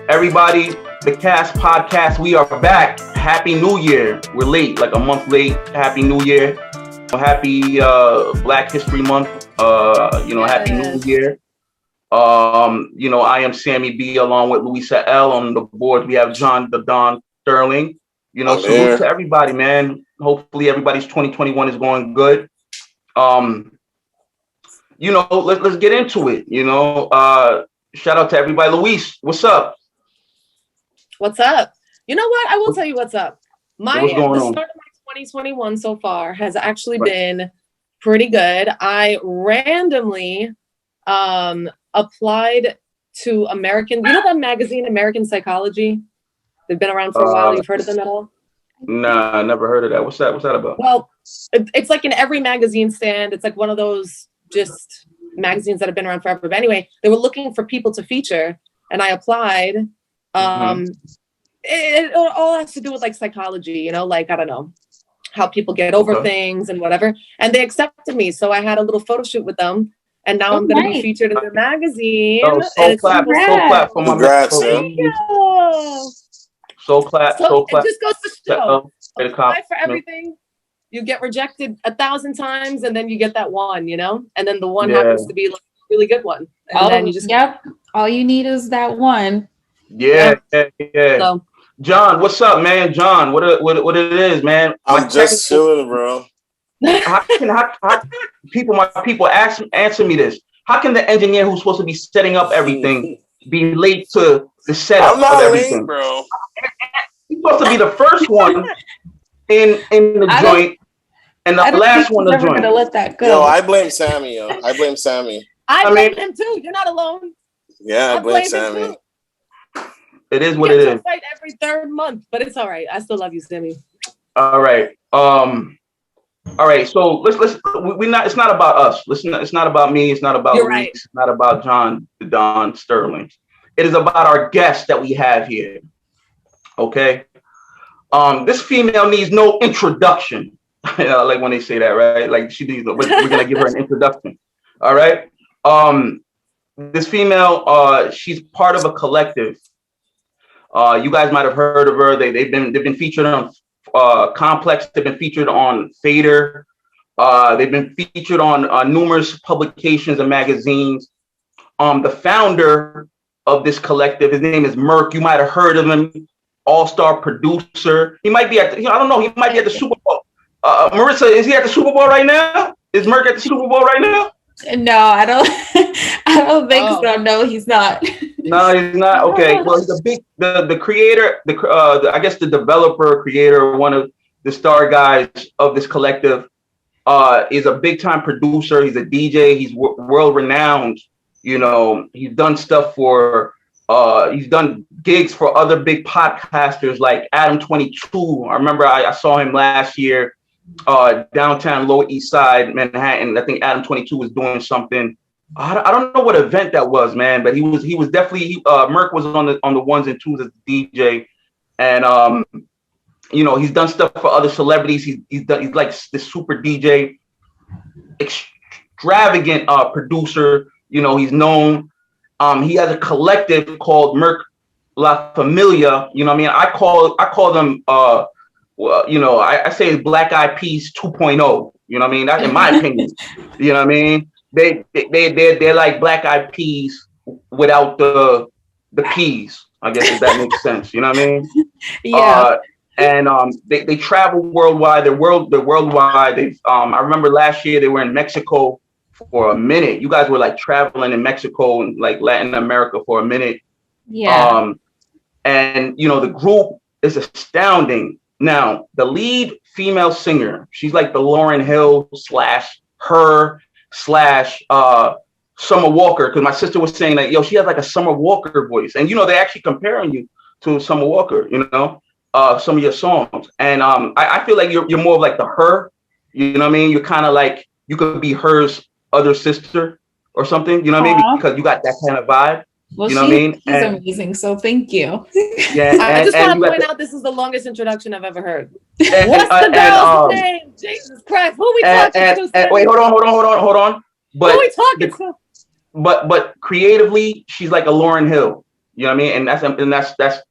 Everybody, the Cast Podcast, we are back. Happy New Year. We're late, like a month late. Happy New Year. Happy Black History Month. Happy New Year. I am Sammy B along with Luisa L on the board. We have John the Don Sterling. Salute to everybody, man. Hopefully everybody's 2021 is going good. Let's get into it. Shout out to everybody. Luis, what's up? What's up? You know what? I will tell you what's up. The start on? of my 2021 so far has actually been pretty good. I randomly applied to American, that magazine, American Psychology? They've been around for a while. You've heard of them at all? Nah, I never heard of that. What's that about? Well, it's like in every magazine stand. It's like one of those just magazines that have been around forever. But anyway, they were looking for people to feature, and I applied. It all has to do with like psychology, like, I don't know, how people get over things and whatever. And they accepted me. So I had a little photo shoot with them. And now I'm going to be featured in the magazine. Soul clap for my congrats, Thank you. Soul clap. It just goes to show. Apply for everything. You get rejected 1,000 times, and then you get that one, and then the one happens to be like a really good one. And then you just all you need is that one. Yeah. So, John, what's up, man? John, what it is, man? I'm just chilling, bro. How my people answer me this? How can the engineer who's supposed to be setting up everything be late to the setup of everything, bro? He's supposed to be the first one in the joint and the last one to join. Gonna let that go. Yo, I blame Sammy. I blame Sammy. I blame him too. You're not alone. Yeah, I blame Sammy. It is what it is. Fight every third month, but it's all right. I still love you, Sammy. All right. All right. So it's not about us. Listen, it's not about me. It's not about Luis. Right. It's not about John the Don Sterling. It is about our guest that we have here. Okay. This female needs no introduction. Like when they say that, right? Like she needs. We're gonna give her an introduction. All right. This female, she's part of a collective. You guys might have heard of her. They've been featured on Complex. They've been featured on Fader. They've been featured on numerous publications and magazines. The founder of this collective, his name is Merk. You might have heard of him. All-star producer. He might be at I don't know. He might be at the Super Bowl. Marissa, is he at the Super Bowl right now? Is Merk at the Super Bowl right now? No, I don't. I don't think so. No, he's not. No, he's not. Okay. Well, he's the creator, I guess the developer, creator, one of the star guys of this collective, is a big time producer. He's a DJ. He's world renowned. He's done stuff for, he's done gigs for other big podcasters like Adam 22. I remember I saw him last year, downtown Lower East Side, Manhattan. I think Adam 22 was doing something. I don't know what event that was, man, but he was definitely Merk was on the ones and twos as DJ, and he's done stuff for other celebrities. He's like this super DJ, extravagant producer. He's known. He has a collective called Merk La Familia. I call them I say Black Eyed Peas 2.0. That's in my opinion. They're like Black Eyed Peas without the peas, I guess, if that makes sense. You know what I mean? Yeah. They travel worldwide. They're worldwide. I remember last year they were in Mexico for a minute. You guys were like traveling in Mexico and like Latin America for a minute. Yeah. The group is astounding. Now, the lead female singer, she's like the Lauryn Hill / Summer Walker, because my sister was saying that, she has like a Summer Walker voice. And, they're actually comparing you to Summer Walker, some of your songs. And I feel like you're more of like the her, you know what I mean? You're kind of like, you could be her's other sister or something, you know what I mean? Because you got that kind of vibe. Well, you know what I mean? She's amazing, so thank you. Yeah, I just want to point out this is the longest introduction I've ever heard. What's the girl's name? Jesus Christ, who we talking to? Wait, hold on. But who we talking to? But creatively, she's like a Lauryn Hill. You know what I mean? And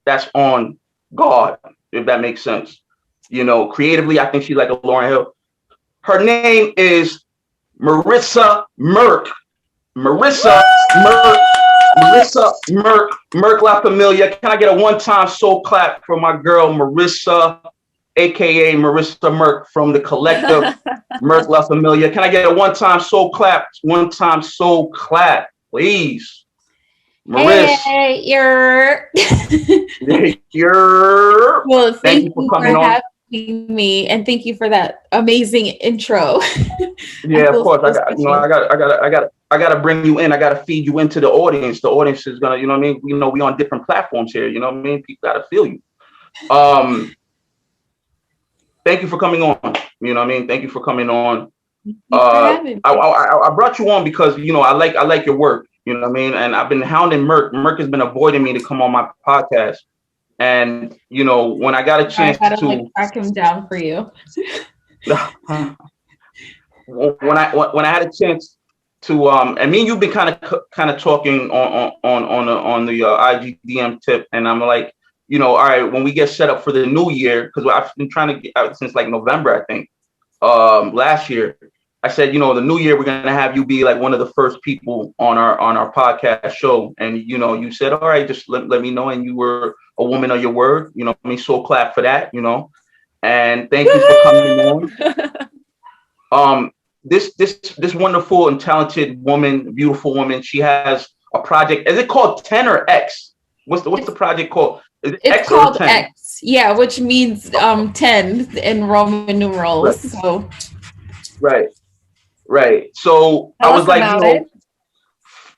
that's on God, if that makes sense. You know, creatively, I think she's like a Lauryn Hill. Her name is Maritza Merk. Marissa Merk. Marissa Merk. Merk La Familia. Can I get a one-time soul clap for my girl Marissa, aka Marissa Merk from the collective Merk La Familia? Can I get a one-time soul clap? One-time soul clap, please. Marissa. Hey, you're. Well, thank you for coming on. Me, and thank you for that amazing intro. Yeah, of course. I gotta bring you in. I gotta feed you into the audience. The audience is gonna, you know what I mean? You know, we on different platforms here, you know what I mean? People gotta feel you. Thank you for coming on. You know what I mean? Thank you for coming on. I brought you on because, you know, I like your work, you know what I mean? And I've been hounding Merk. Merk has been avoiding me to come on my podcast. And, you know, when I got a chance to like track him down for you. when I had a chance to and me and you've been kind of talking on the IG DM tip, and I'm like, you know, all right, when we get set up for the new year, because I've been trying to get out since like November, I think, last year. I said, you know, the new year we're gonna have you be like one of the first people on our podcast show, and you know, you said, all right, just let me know, and you were a woman of your word, you know. I mean, so clap for that, you know, and thank you for coming on. This wonderful and talented woman, beautiful woman, she has a project. Is it called 10 or X? What's the project called? Is it it's X called or 10? X, yeah, which means 10 in Roman numerals. Right. So right. So I was like,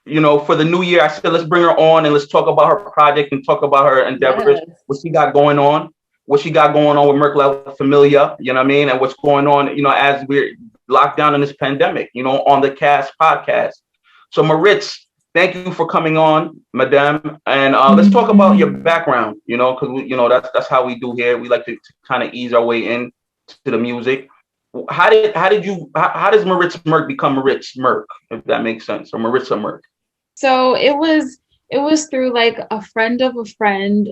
you know, for the new year, I said, let's bring her on and let's talk about her project and talk about her endeavors, what she got going on with Merk La Familia, you know what I mean? And what's going on, you know, as we're locked down in this pandemic, you know, on the Cast podcast. So Maritza, thank you for coming on, madame. And let's talk about your background, you know, because, you know, that's how we do here. We like to kind of ease our way in to the music. How does Maritza Merk become Maritza Merk, if that makes sense, or Maritza Merk? So it was through like a friend of a friend,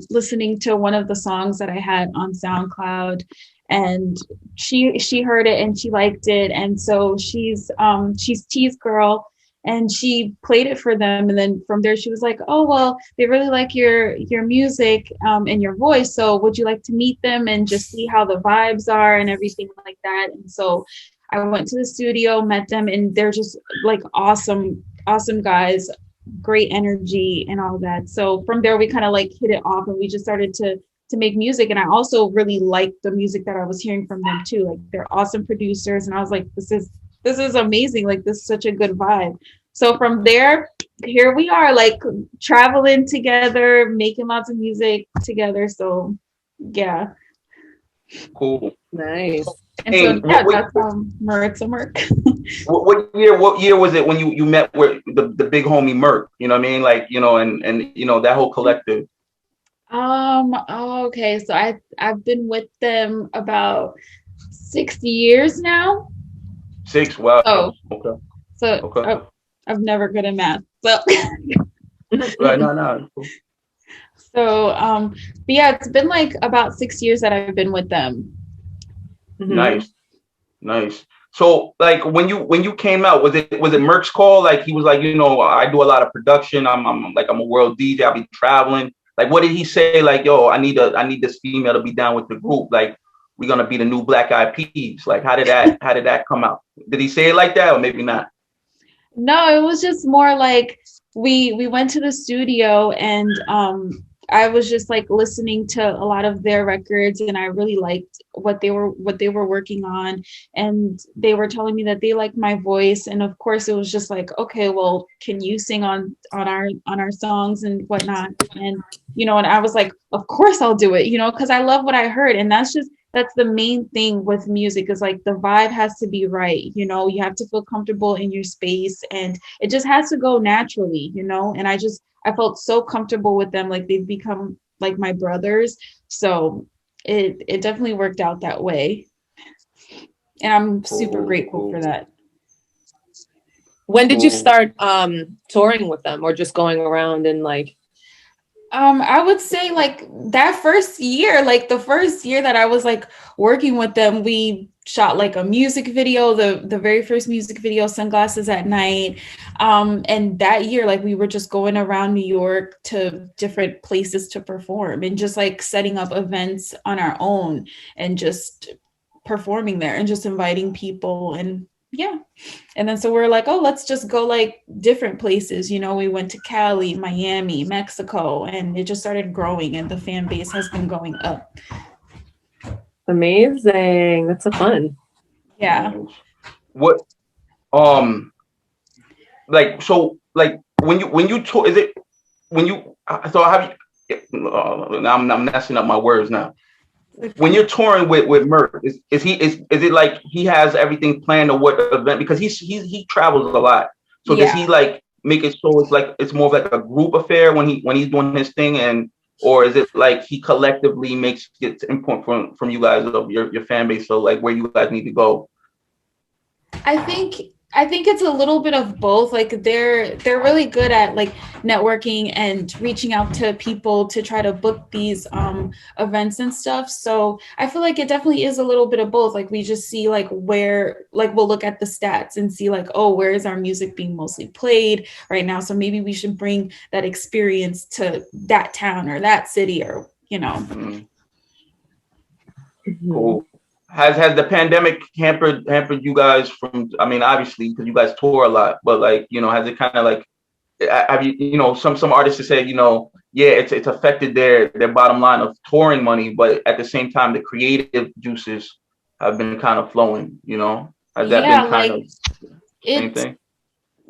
listening to one of the songs that I had on SoundCloud, and she heard it and she liked it, and so she's T's girl, and she played it for them, and then from there she was like, oh well, they really like your music and your voice, so would you like to meet them and just see how the vibes are and everything like that. And so I went to the studio, met them, and they're just like awesome guys, great energy and all that. So from there we kind of like hit it off, and we just started to make music. And I also really liked the music that I was hearing from them too. Like, they're awesome producers, and I was like, this is amazing. Like, this is such a good vibe. So from there, here we are, like traveling together, making lots of music together. So yeah. Cool. Nice. And so yeah, that's Maritza Merk. What year was it when you met with the big homie Merk? You know what I mean? Like, you know, and you know, that whole collective. Okay. So I've been with them about 6 years now. 6, wow. Oh, okay. So okay. I'm never good at math. So right, no. Cool. So but yeah, it's been like about 6 years that I've been with them. Nice. So like when you came out, was it Merk's call? Like, he was like, you know, I do a lot of production. I'm a world DJ. I'll be traveling. Like, what did he say? Like, yo, I need this female to be down with the group. Like, we're gonna be the new Black Eyed Peas. Like, how did that come out? Did he say it like that, or maybe not? No, it was just more like we went to the studio, and I was just like listening to a lot of their records, and I really liked what they were working on, and they were telling me that they liked my voice, and of course it was just like, okay, well, can you sing on our songs and whatnot? And you know, and I was like, of course I'll do it, you know, because I love what I heard. And that's the main thing with music, is like the vibe has to be right, you know, you have to feel comfortable in your space, and it just has to go naturally, you know. And I felt so comfortable with them, like they've become like my brothers. So it definitely worked out that way, and I'm super grateful for that. When did you start touring with them, or just going around and like? I would say like that first year, like the first year that I was like working with them, we shot like a music video, the very first music video, Sunglasses at Night. And that year, like we were just going around New York to different places to perform and just like setting up events on our own and just performing there and just inviting people. And yeah. And then so we're like, oh, let's just go like different places. You know, we went to Cali, Miami, Mexico, and it just started growing and the fan base has been going up. Amazing. That's so fun. Yeah. What like so like when you tour, is it when you so have you now I'm messing up my words now. When you're touring with Merk, is it like he has everything planned or what event, because he travels a lot, so does he like make it so it's like it's more of like a group affair when he's doing his thing, and or is it like he collectively gets input from you guys of your fan base, so like where you guys need to go? I think it's a little bit of both. Like they're really good at like networking and reaching out to people to try to book these events and stuff. So I feel like it definitely is a little bit of both. Like we just see like where, like we'll look at the stats and see like, oh, where is our music being mostly played right now? So maybe we should bring that experience to that town or that city, or you know. Cool. Has the pandemic hampered you guys from, I mean, obviously because you guys tour a lot, but like, you know, has it kind of like, have you know, some artists have said, you know, yeah, it's affected their bottom line of touring money, but at the same time the creative juices have been kind of flowing, you know? Has that been kind of the same thing?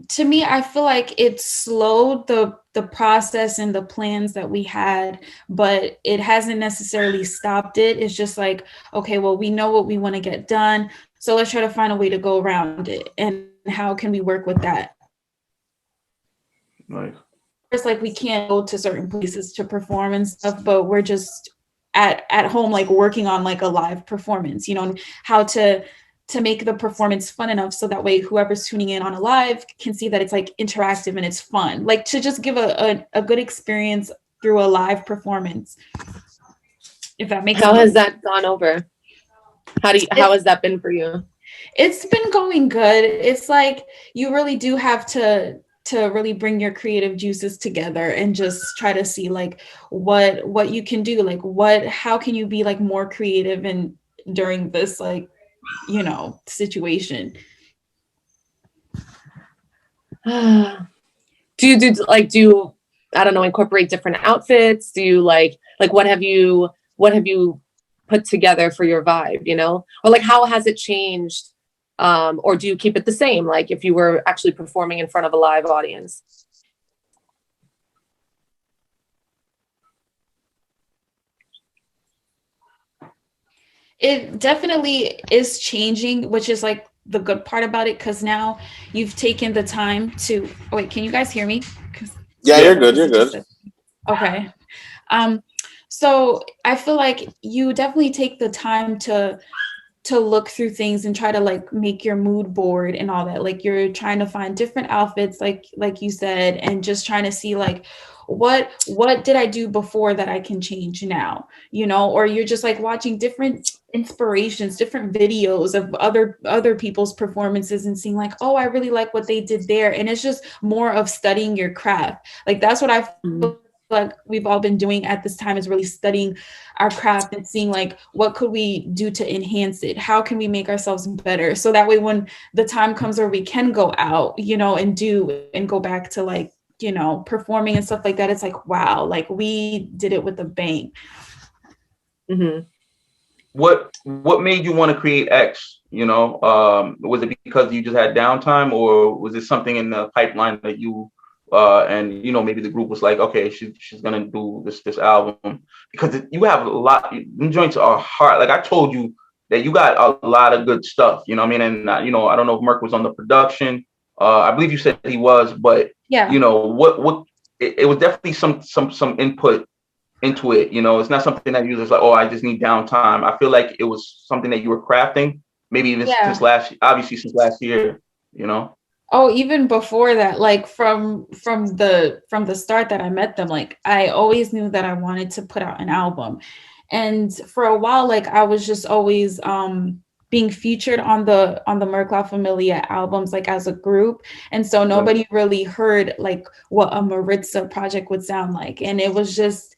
To me, I feel like it slowed the process and the plans that we had, but it hasn't necessarily stopped it. It's just like, okay, well, we know what we want to get done, so let's try to find a way to go around it, and how can we work with that? Nice. It's like we can't go to certain places to perform and stuff, but we're just at home, like working on like a live performance, you know, and how to make the performance fun enough so that way whoever's tuning in on a live can see that it's like interactive and it's fun, like to just give a good experience through a live performance, if that makes sense. How has that gone over? How has that been for you? It's been going good. It's like you really do have to really bring your creative juices together and just try to see like what you can do, like how can you be like more creative and during this like, you know, situation. Do you I don't know, incorporate different outfits? Do you like what have you put together for your vibe, you know? Or like how has it changed? Or do you keep it the same, like if you were actually performing in front of a live audience? It definitely is changing, which is like the good part about it, because now you've taken the time to wait, can you guys hear me? Yeah, you're good. Okay. So I feel like you definitely take the time to look through things and try to like make your mood board and all that. Like you're trying to find different outfits, like you said, and just trying to see like what did I do before that I can change now, you know? Or you're just like watching different inspirations, different videos of other people's performances and seeing like, oh, I really like what they did there. And it's just more of studying your craft. Like that's what I feel like we've all been doing at this time, is really studying our craft and seeing like what could we do to enhance it, how can we make ourselves better, so that way when the time comes where we can go out, you know, and go back to like, you know, performing and stuff like that, it's like, wow, like we did it with a bang. Mm-hmm. What made you want to create X? You know, was it because you just had downtime, or was it something in the pipeline that you and you know, maybe the group was like, okay, she's gonna do this album? Because you have a lot. Them joints are hard. Like I told you that you got a lot of good stuff. You know what I mean? And you know, I don't know if Merk was on the production. I believe you said he was, but yeah, you know it was definitely some input into it. You know, it's not something that you just like, oh, I just need downtime. I feel like it was something that you were crafting, maybe even since last year, you know? Oh, even before that, like from the start that I met them, like I always knew that I wanted to put out an album. And for a while, like I was just always being featured on the Merk La Familia albums, like as a group. And so nobody really heard like what a Maritza project would sound like. And it was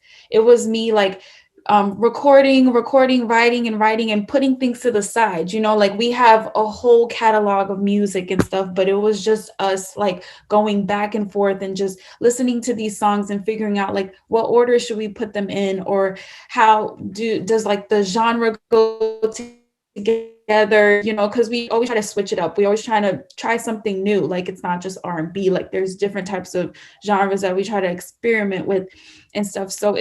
me like recording, writing and putting things to the side. You know, like we have a whole catalog of music and stuff, but it was just us like going back and forth and just listening to these songs and figuring out like what order should we put them in, or how does like the genre go together, you know, because we always try to switch it up. We always trying to try something new. Like it's not just R&B, like there's different types of genres that we try to experiment with and stuff. So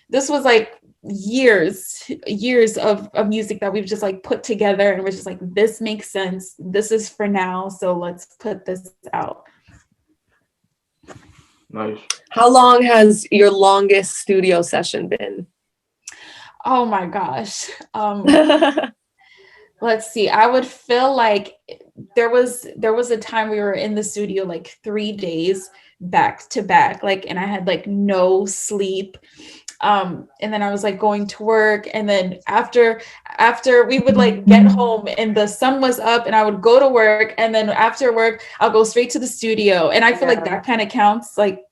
this was like years of music that we've just like put together, and we're just like, this makes sense, this is for now, so let's put this out. Nice. How long has your longest studio session been? Oh my gosh. Let's see. I would feel like there was a time we were in the studio like 3 days back to back, like, and I had like no sleep. And then I was like going to work, and then after we would like get home and the sun was up, and I would go to work, and then after work I'll go straight to the studio. And I feel like that kind of counts like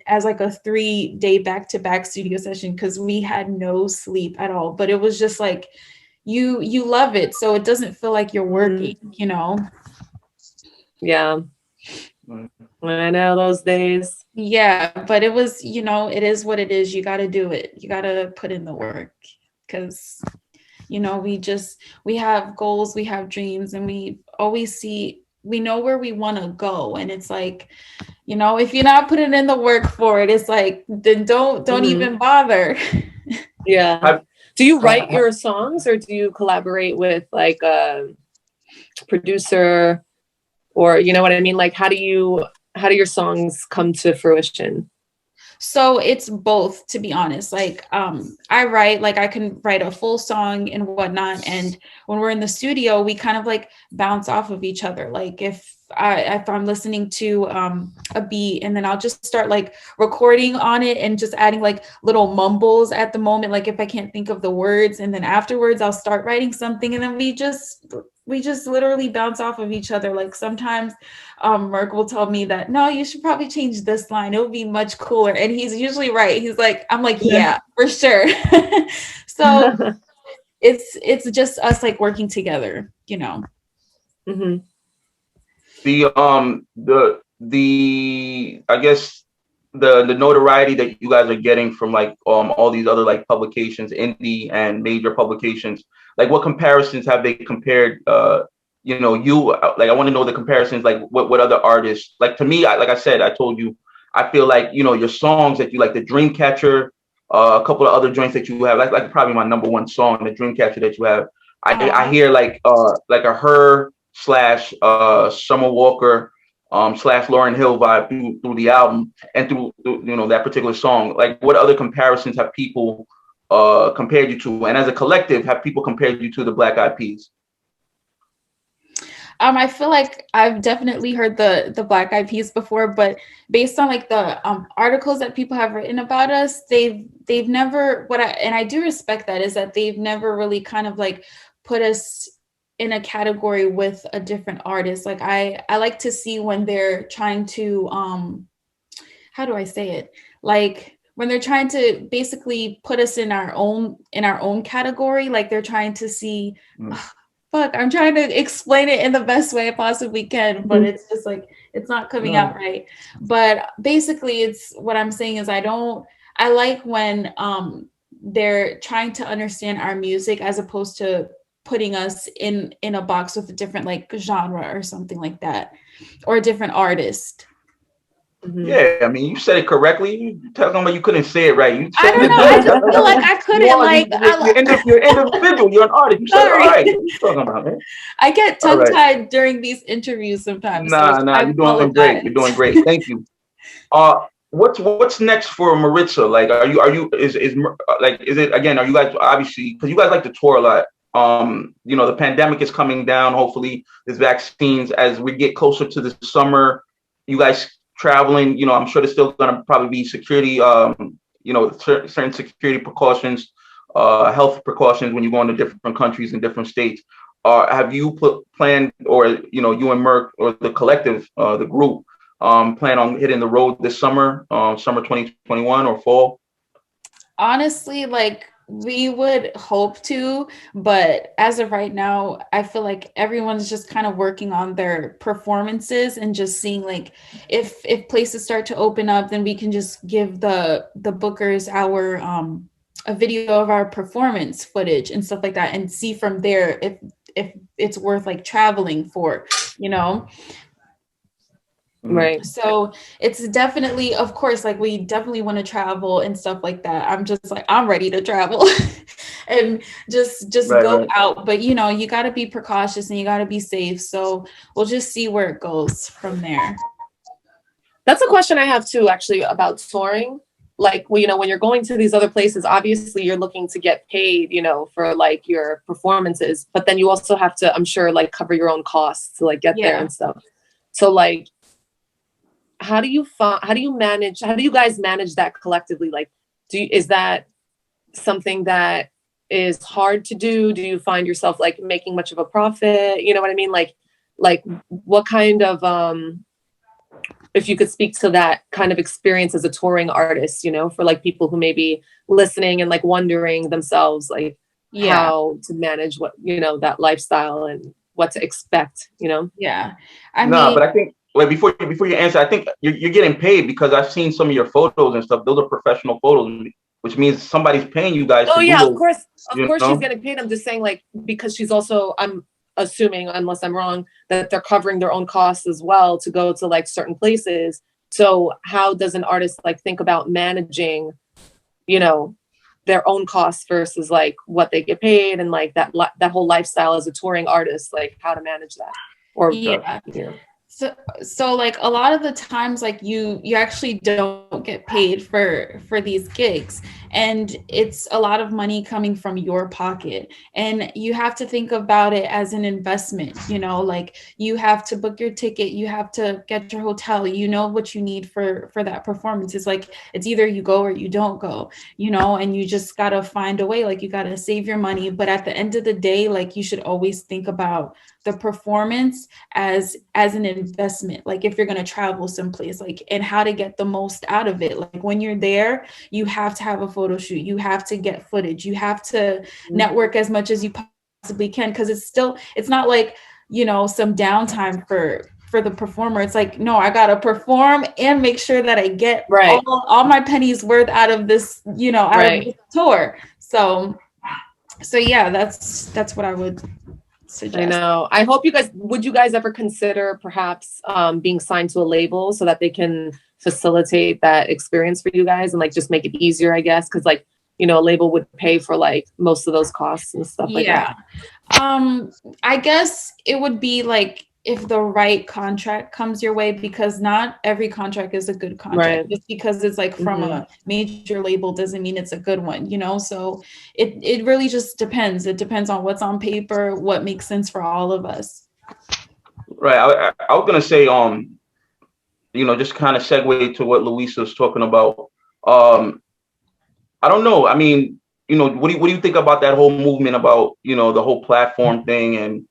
as like a 3-day back-to-back studio session, because we had no sleep at all. But it was just like you love it, so it doesn't feel like you're working, you know. Yeah, I know those days. Yeah, but it was, you know, it is what it is. You got to do it. You got to put in the work, because, you know, we have goals, we have dreams, and we know where we want to go. And it's like, you know, if you're not putting in the work for it, it's like, then don't even bother. Yeah. Do you write your songs, or do you collaborate with like a producer, or, you know what I mean? Like, how do your songs come to fruition? So it's both, to be honest. Like I write, like I can write a full song and whatnot, and when we're in the studio we kind of like bounce off of each other. Like if I'm listening to a beat, and then I'll just start like recording on it and just adding like little mumbles at the moment, like if I can't think of the words, and then afterwards I'll start writing something, and then we just literally bounce off of each other. Like sometimes Merk will tell me that, no, you should probably change this line, it would be much cooler, and he's usually right. He's like, I'm like, yeah, for sure. So it's just us like working together, you know. Mm-hmm. I guess the notoriety that you guys are getting from like all these other like publications, indie and major publications, like what comparisons have they compared you know, like I want to know the comparisons, like what other artists, like to me, like I said, I told you, I feel like, you know, your songs that you like, the Dreamcatcher, a couple of other joints that you have, like probably my number one song, the Dreamcatcher that you have, I hear like a Her / Summer Walker / Lauryn Hill vibe through the album, and through you know, that particular song. Like what other comparisons have people compared you to, and as a collective have people compared you to the Black Eyed Peas? I feel like I've definitely heard the Black Eyed Peas before, but based on like the articles that people have written about us, they've never, and I do respect that, is that they've never really kind of like put us in a category with a different artist. Like I like to see when they're trying to how do I say it? Like when they're trying to basically put us in our own category, like they're trying to see fuck, I'm trying to explain it in the best way I possibly can, but it's just like, it's not coming out right. But basically it's, what I'm saying is I like when they're trying to understand our music as opposed to putting us in a box with a different like genre or something like that, or a different artist. Mm-hmm. Yeah, I mean, you said it correctly. You talking about you couldn't say it right. I don't know. I just feel like I couldn't. You're individual. You're an artist. You said it right. What are you talking about, man? I get tongue-tied during these interviews sometimes. Nah, you're doing great. You're doing great. Thank you. What's next for Maritza? Like, is it again? Are you guys, obviously, because you guys like to tour a lot? The pandemic is coming down. Hopefully, there's vaccines as we get closer to the summer. You guys traveling, I'm sure there's still going to probably be security, certain security precautions, health precautions when you go into different countries and different states. Have you planned, or you and Merk or the collective, the group, plan on hitting the road this summer, summer 2021 or fall? Honestly, like, we would hope to, but as of right now, I feel like everyone's just kind of working on their performances and just seeing, like, if places start to open up, then we can just give the bookers our a video of our performance footage and stuff like that, and see from there if it's worth like traveling for, Right. So it's definitely, of course, like, we definitely want to travel and stuff like that. I'm just like, I'm ready to travel and just go out. But you got to be precautious and you got to be safe. So we'll just see where it goes from there. That's a question I have too, actually, about touring. Like, when you're going to these other places, obviously you're looking to get paid, for like your performances, but then you also have to, I'm sure, like, cover your own costs to like get there and stuff. So like, how do you guys manage that collectively? Like, is that something that is hard to do? Do you find yourself like making much of a profit? You know what I mean? Like what kind of, if you could speak to that kind of experience as a touring artist, for like people who may be listening and like wondering themselves, like how to manage what, that lifestyle and what to expect, Yeah. But I think, like, before you answer, I think you're getting paid, because I've seen some of your photos and stuff. Those are professional photos, which means somebody's paying you guys. Oh yeah, those, of course she's getting paid. I'm just saying, like, because she's also, I'm assuming, unless I'm wrong, that they're covering their own costs as well to go to like certain places. So how does an artist like think about managing, their own costs versus like what they get paid, and like that whole lifestyle as a touring artist, like how to manage that? Or So like, a lot of the times, like, you actually don't get paid for these gigs, and it's a lot of money coming from your pocket, and you have to think about it as an investment. Like, you have to book your ticket, you have to get your hotel, what you need for that performance. It's like, it's either you go or you don't go, and you just gotta find a way. Like, you gotta save your money, but at the end of the day, like, you should always think about the performance as an investment. Like, if you're going to travel someplace, like, and how to get the most out of it. Like, when you're there, you have to have a photo shoot, you have to get footage, you have to network as much as you possibly can, because it's not like, some downtime for the performer. It's like, no, I gotta perform and make sure that I get all my pennies worth out of this, out of this tour. So yeah, that's what I would suggest. I know. I hope would you guys ever consider perhaps being signed to a label so that they can facilitate that experience for you guys and like just make it easier, I guess? Because like, a label would pay for like most of those costs and stuff like that. I guess it would be like, if the right contract comes your way, because not every contract is a good contract. Just because it's like from a major label doesn't mean it's a good one, so it really just depends. It depends on what's on paper, what makes sense for all of us. Right. I was gonna say, just kind of segue to what Luisa's talking about. I don't know. I mean, what do you think about that whole movement about, the whole platform thing and,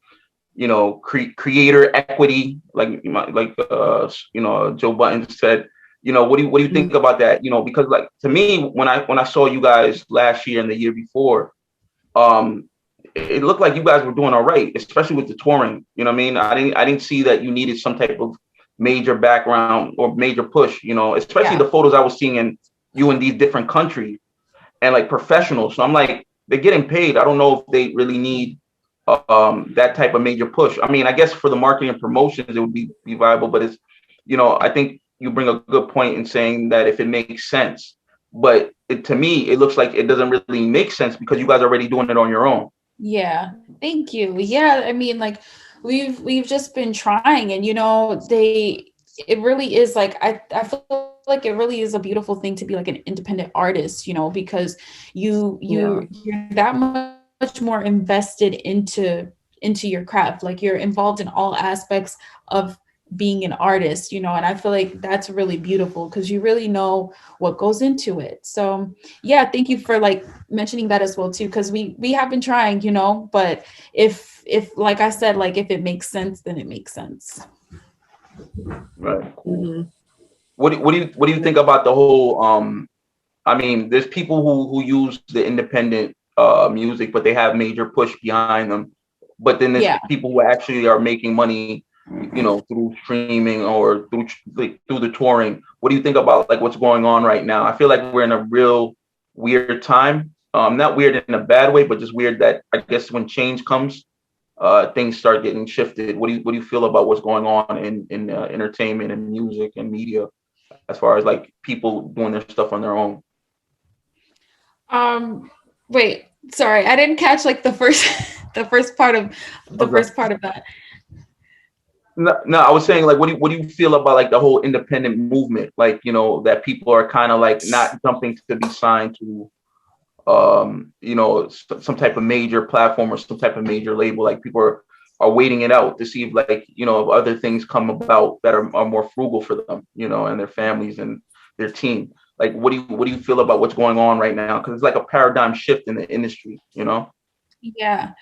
creator equity, like Joe Budden said, what do you think about that? Because like, to me, when I saw you guys last year and the year before, it looked like you guys were doing all right, especially with the touring. You know what I mean? I didn't see that you needed some type of major background or major push, especially the photos I was seeing in you in these different countries and like professionals. So I'm like, they're getting paid. I don't know if they really need that type of major push. I mean, I guess for the marketing and promotions, it would be viable, but it's, I think you bring a good point in saying that if it makes sense, but to me, it looks like it doesn't really make sense because you guys are already doing it on your own. Yeah. Thank you. Yeah. I mean, like, we've just been trying, and, it really is like, I feel like it really is a beautiful thing to be like an independent artist, because you're that much much more invested into your craft. Like you're involved in all aspects of being an artist, you know, and I feel like that's really beautiful because you really know what goes into it. So yeah, thank you for like mentioning that as well too, because we have been trying, you know, but if like I said, like if it makes sense, then it makes sense. Right. Mm-hmm. What do you think about the whole I mean, there's people who use the independent music, but they have major push behind them. But then there's people who actually are making money, you know, through streaming or through the touring. What do you think about like what's going on right now? I feel like we're in a real weird time. Not weird in a bad way, but just weird that I guess when change comes, things start getting shifted. What do you feel about what's going on in entertainment and music and media, as far as like people doing their stuff on their own? Wait, sorry, I didn't catch like the first part of that. No, I was saying like, what do you feel about like the whole independent movement? Like, you know, that people are kind of like not jumping to be signed to, you know, some type of major platform or some type of major label. Like people are waiting it out to see if like, you know, if other things come about that are more frugal for them, you know, and their families and their team. Like, what do you feel about what's going on right now? Because it's like a paradigm shift in the industry, you know? Yeah.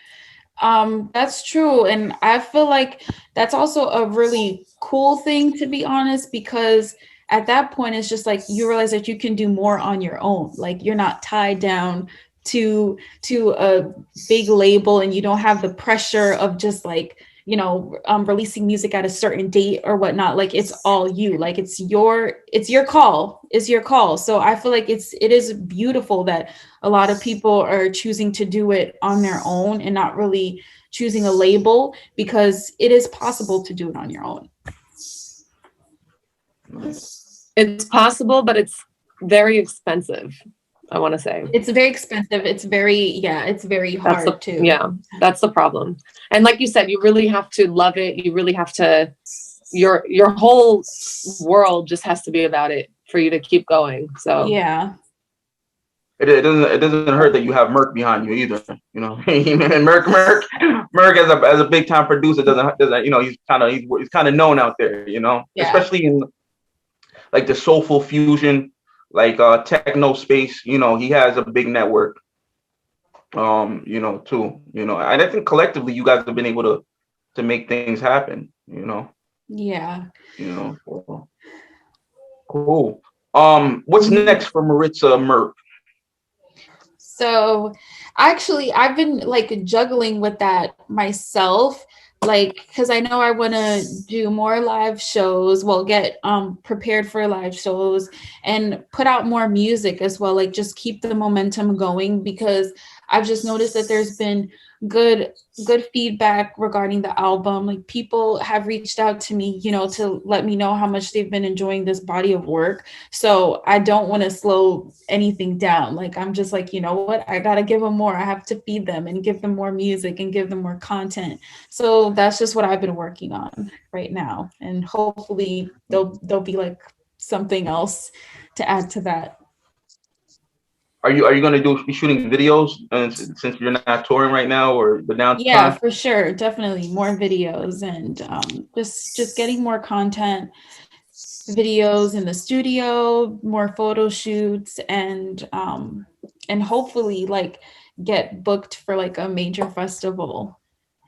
That's true. And I feel like that's also a really cool thing, to be honest, because at that point, it's just like you realize that you can do more on your own. Like you're not tied down to a big label and you don't have the pressure of just like, you know, releasing music at a certain date or whatnot. Like it's all you, like it's your call. So I feel like it is beautiful that a lot of people are choosing to do it on their own and not really choosing a label, because it is possible to do it on your own. It's possible, but it's very expensive. I want to say it's very expensive. It's very hard too. Yeah, that's the problem. And like you said, you really have to love it. You really have to, your whole world just has to be about it for you to keep going. So yeah. It doesn't hurt that you have Merk behind you either, you know. And Merk as a big time producer doesn't you know, he's kind of known out there, you know, especially in like the soulful fusion, like techno space, you know. He has a big network, you know, too, you know. And I think collectively you guys have been able to make things happen, you know. Yeah. You know. Cool. What's next for Maritza Merk? So actually I've been like juggling with that myself, like because I know I want to do more live shows, well get prepared for live shows and put out more music as well, like just keep the momentum going, because I've just noticed that there's been good feedback regarding the album. Like people have reached out to me, you know, to let me know how much they've been enjoying this body of work. So I don't want to slow anything down. Like I'm just like, you know what, I gotta give them more. I have to feed them and give them more music and give them more content. So that's just what I've been working on right now, and hopefully there'll be like something else to add to that. Are you going to be shooting videos since you're not touring right now, or the downtime? Yeah, for sure. Definitely more videos and just getting more content, videos in the studio, more photo shoots, and hopefully like get booked for like a major festival.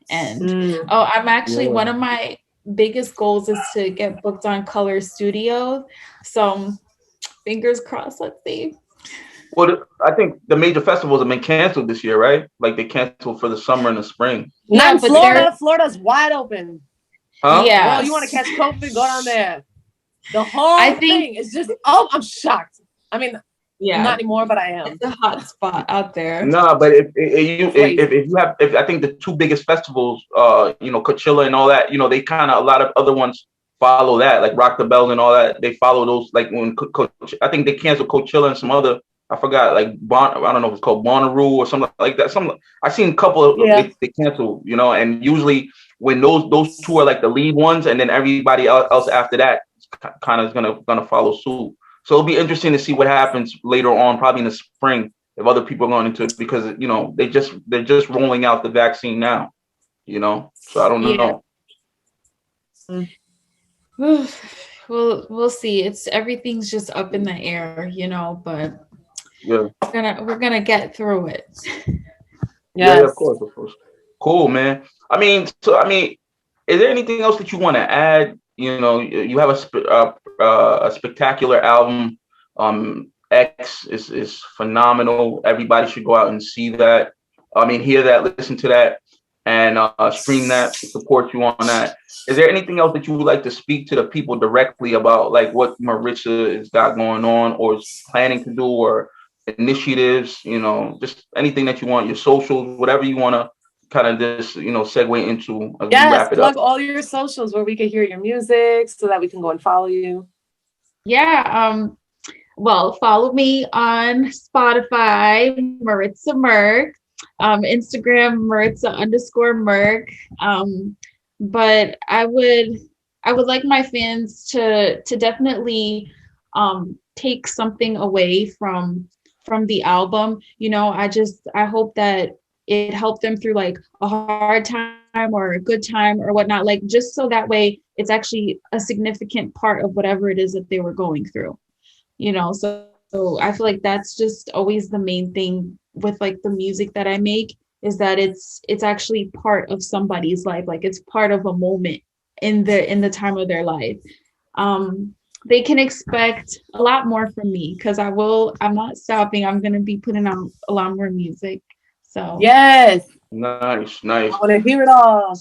And I'm actually one of my biggest goals is to get booked on Color Studio. So fingers crossed, let's see. Well, I think the major festivals have been canceled this year, right? Like they canceled for the summer and the spring. Not in Florida. Florida's wide open. Huh? Yeah. Girl, you want to catch COVID? Go down there. The whole thing is just, I'm shocked. I mean, not anymore, but I am. It's a hot spot out there. No, but if you have, I think the two biggest festivals, you know, Coachella and all that, you know, they kind of, a lot of other ones follow that, like Rock the Bells and all that. They follow those, like when I think they canceled Coachella and some other, I forgot, like I don't know if it's called Bonnaroo or something like that. I've seen a couple of they cancel, you know, and usually when those two are like the lead ones, and then everybody else after that kind of is gonna follow suit. So it'll be interesting to see what happens later on, probably in the spring, if other people are going into it, because you know they're just rolling out the vaccine now, you know. So I don't know. We'll see. Everything's just up in the air, you know, but yeah, we're gonna get through it. Yeah, of course. Cool, man. I mean, is there anything else that you want to add? You know, you have a spectacular album. X is phenomenal. Everybody should go out and see that. I mean, hear that, listen to that, and stream that, support you on that. Is there anything else that you would like to speak to the people directly about, like what Marissa has got going on or is planning to do, or initiatives, you know, just anything that you want, your socials, whatever you want to kind of just, you know, segue into as we wrap it plug up. all your socials where we can hear your music so that we can go and follow you. Yeah. Well, follow me on Spotify, Maritza Merk, Instagram, Maritza_Merk. But I would like my fans to definitely take something away from the album. You know, I hope that it helped them through like a hard time or a good time or whatnot, like just so that way it's actually a significant part of whatever it is that they were going through, you know. So I feel like that's just always the main thing with like the music that I make, is that it's actually part of somebody's life, like it's part of a moment in the time of their life. They can expect a lot more from me, because I'm not stopping. I'm going to be putting out a lot more music. So yes. Nice. I want to hear it all.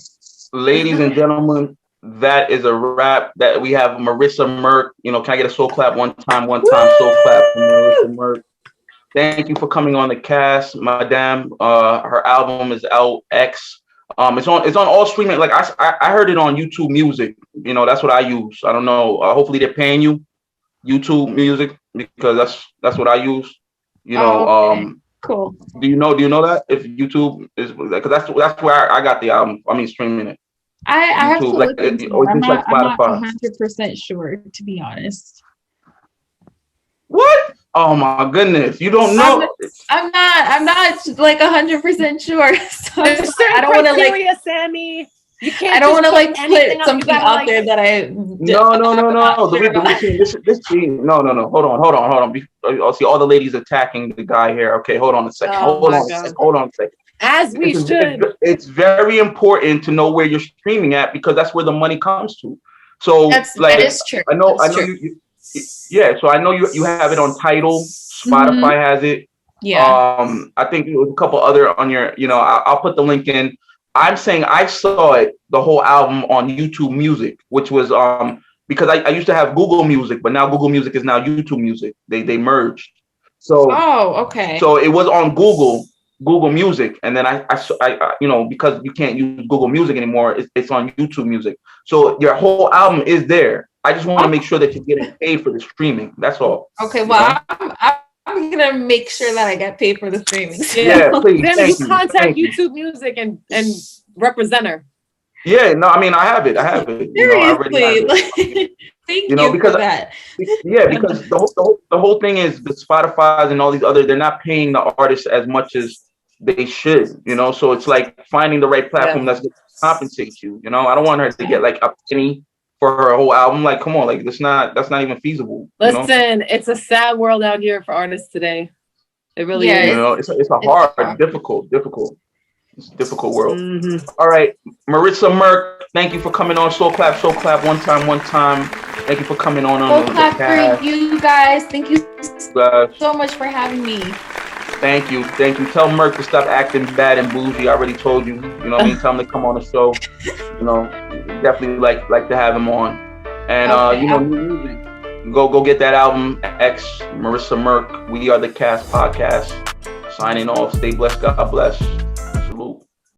Ladies and gentlemen, that is a wrap. That we have Maritza Merk. You know, can I get a soul clap one time? Soul clap from Maritza Merk. Thank you for coming on the cast, madame. Her album is out, X. It's on all streaming. Like I heard it on YouTube Music. You know, that's what I use. I don't know. Hopefully they're paying you YouTube Music, because that's what I use. You know. Okay. Cool. Do you know that if YouTube is, because that's where I got the album. I mean, streaming it. I have to look into it. I'm not 100% sure, to be honest. What? Oh my goodness! You don't know? I'm not like 100% sure. So I don't want to like Sammy. You can't. I don't want to like put something out there that I. No. This team. No. Hold on. I'll see all the ladies attacking the guy here. Okay, hold on a second. Hold on a second. As we should. It's very important to know where you're streaming at, because that's where the money comes to. So that is true. I know you. Yeah, so I know you have it on Tidal. Spotify has it. Yeah. I think it was a couple other on your. You know, I'll put the link in. I'm saying I saw it, the whole album, on YouTube Music, which was because I used to have Google Music, but now Google Music is now YouTube Music. They merged. So okay. So it was on Google Music, and then I you know, because you can't use Google Music anymore, it's on YouTube Music. So your whole album is there. I just want to make sure that you're getting paid for the streaming. That's all. Okay. Well, I'm gonna make sure that I get paid for the streaming. Yeah, please. Then you contact YouTube Music and represent her. Yeah, no, I mean, I have it. Seriously, You know, I already have it. Thank you because for that. Yeah, because the whole thing is the Spotify's and all these other, they're not paying the artists as much as they should. You know, so it's like finding the right platform that's going to compensate you. You know, I don't want her to get like a penny for her whole album. Like, come on, like that's not even feasible. Listen, it's a sad world out here for artists today. It really is. You know, it's a hard, difficult. It's a difficult world. Mm-hmm. All right, Maritza Merk, thank you for coming on. Soul clap, one time. Thank you for coming on. Soul clap for you guys. Thank you so much for having me. Thank you. Tell Merk to stop acting bad and bougie. I already told you. You know what I mean? Tell him to come on the show. You know, definitely like to have him on. And you know, go get that album, X, Maritza Merk. We are the Cast Podcast. Signing off. Stay blessed. God bless.